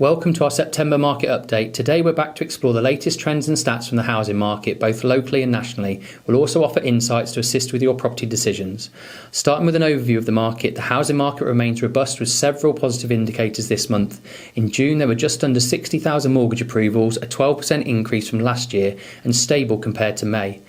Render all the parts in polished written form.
Welcome to our September market update. Today we're back to explore the latest trends and stats from the housing market, both locally and nationally. We'll also offer insights to assist with your property decisions. Starting with an overview of the market, the housing market remains robust with several positive indicators this month. In June there were just under 60,000 mortgage approvals, a 12% increase from last year and stable compared to May.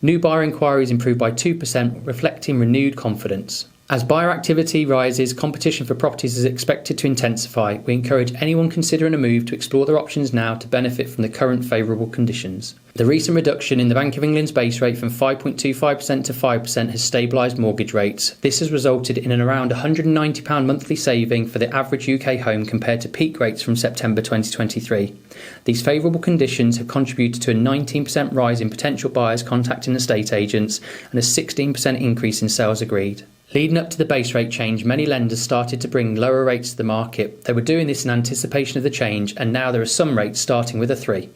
New buyer inquiries improved by 2%, reflecting renewed confidence. As buyer activity rises, competition for properties is expected to intensify. We encourage anyone considering a move to explore their options now to benefit from the current favourable conditions. The recent reduction in the Bank of England's base rate from 5.25% to 5% has stabilised mortgage rates. This has resulted in an around £190 monthly saving for the average UK home compared to peak rates from September 2023. These favourable conditions have contributed to a 19% rise in potential buyers contacting estate agents and a 16% increase in sales agreed. Leading up to the base rate change, many lenders started to bring lower rates to the market. They were doing this in anticipation of the change, and now there are some rates starting with a 3.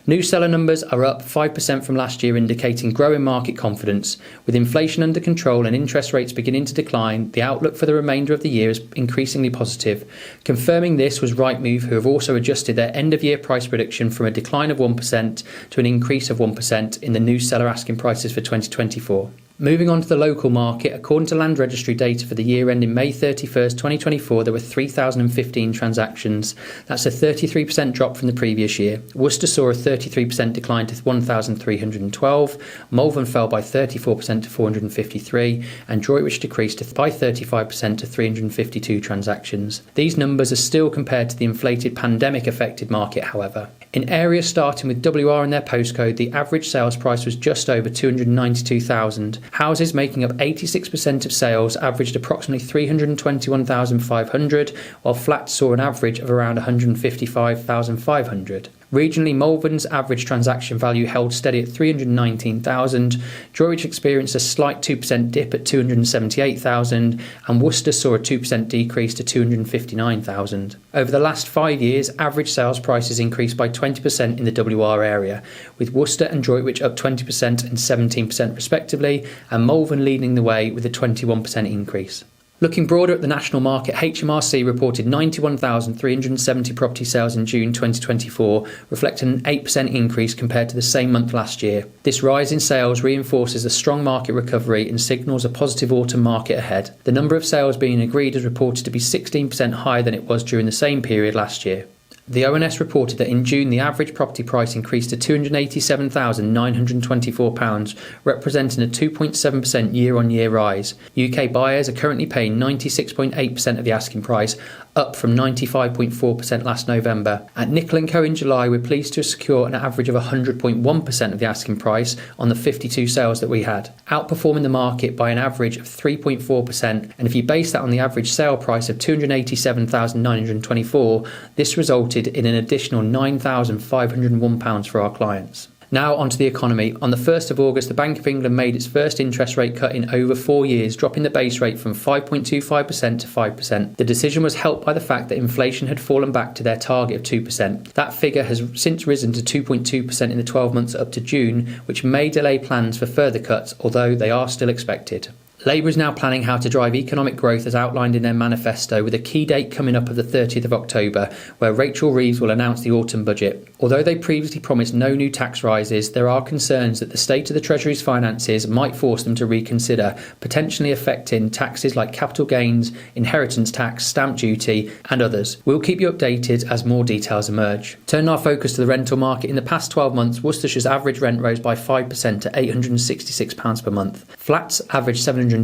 New seller numbers are up 5% from last year, indicating growing market confidence. With inflation under control and interest rates beginning to decline, the outlook for the remainder of the year is increasingly positive. Confirming this was Rightmove, who have also adjusted their end-of-year price prediction from a decline of 1% to an increase of 1% in the new seller asking prices for 2024. Moving on to the local market, according to Land Registry data for the year ending May 31st, 2024, there were 3,015 transactions. That's a 33% drop from the previous year. Worcester saw a 33% decline to 1,312, Malvern fell by 34% to 453, and Droitwich decreased by 35% to 352 transactions. These numbers are still compared to the inflated pandemic-affected market, however. In areas starting with WR in their postcode, the average sales price was just over $292,000. Houses making up 86% of sales averaged approximately $321,500, while flats saw an average of around $155,500. Regionally, Malvern's average transaction value held steady at $319,000, Droitwich experienced a slight 2% dip at $278,000, and Worcester saw a 2% decrease to $259,000. Over the last 5 years, average sales prices increased by 20% in the WR area, with Worcester and Droitwich up 20% and 17% respectively, and Malvern leading the way with a 21% increase. Looking broader at the national market, HMRC reported 91,370 property sales in June 2024, reflecting an 8% increase compared to the same month last year. This rise in sales reinforces a strong market recovery and signals a positive autumn market ahead. The number of sales being agreed is reported to be 16% higher than it was during the same period last year. The ONS reported that in June the average property price increased to £287,924, representing a 2.7% year-on-year rise. UK buyers are currently paying 96.8% of the asking price, up from 95.4% last November. At Nickel & Co in July, we're pleased to secure an average of 100.1% of the asking price on the 52 sales that we had, outperforming the market by an average of 3.4%. And if you base that on the average sale price of £287,924, this resulted in an additional £9,501 for our clients. Now onto the economy. On the 1st of August, the Bank of England made its first interest rate cut in over 4 years, dropping the base rate from 5.25% to 5%. The decision was helped by the fact that inflation had fallen back to their target of 2%. That figure has since risen to 2.2% in the 12 months up to June, which may delay plans for further cuts, although they are still expected. Labour is now planning how to drive economic growth as outlined in their manifesto, with a key date coming up of the 30th of October, where Rachel Reeves will announce the autumn budget. Although they previously promised no new tax rises, there are concerns that the state of the Treasury's finances might force them to reconsider, potentially affecting taxes like capital gains, inheritance tax, stamp duty and others. We'll keep you updated as more details emerge. Turning our focus to the rental market, in the past 12 months, Worcestershire's average rent rose by 5% to £866 per month. Flats averaged £722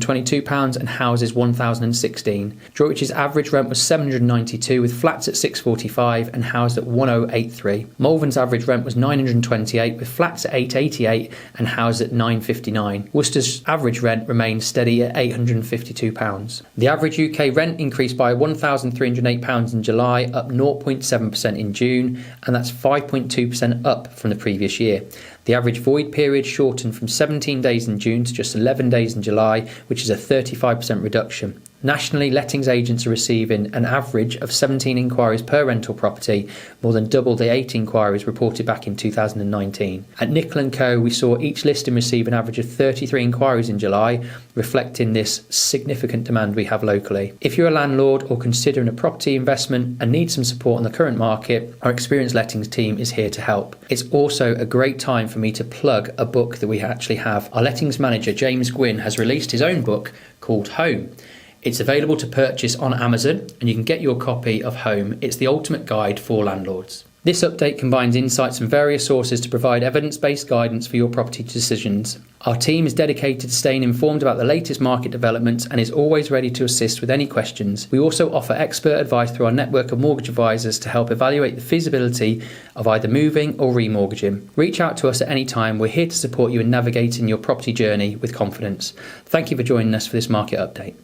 and houses £1,016. Droitwich's average rent was £792, with flats at £645 and houses at £1083. Malvern's average rent was £928, with flats at £888 and houses at £959. Worcester's average rent remained steady at £852. The average UK rent increased by £1,308 in July, up 0.7% in June, and that's 5.2% up from the previous year. The average void period shortened from 17 days in June to just 11 days in July, which is a 35% reduction. Nationally, lettings agents are receiving an average of 17 inquiries per rental property, more than double the 8 inquiries reported back in 2019. At Nicol & Co, we saw each listing receive an average of 33 inquiries in July, reflecting this significant demand we have locally. If you're a landlord or considering a property investment and need some support on the current market, our experienced lettings team is here to help. It's also a great time for me to plug a book that we actually have. Our lettings manager, James Gwynn, has released his own book called Home. It's available to purchase on Amazon, and you can get your copy of Home. It's the ultimate guide for landlords. This update combines insights from various sources to provide evidence-based guidance for your property decisions. Our team is dedicated to staying informed about the latest market developments and is always ready to assist with any questions. We also offer expert advice through our network of mortgage advisors to help evaluate the feasibility of either moving or remortgaging. Reach out to us at any time. We're here to support you in navigating your property journey with confidence. Thank you for joining us for this market update.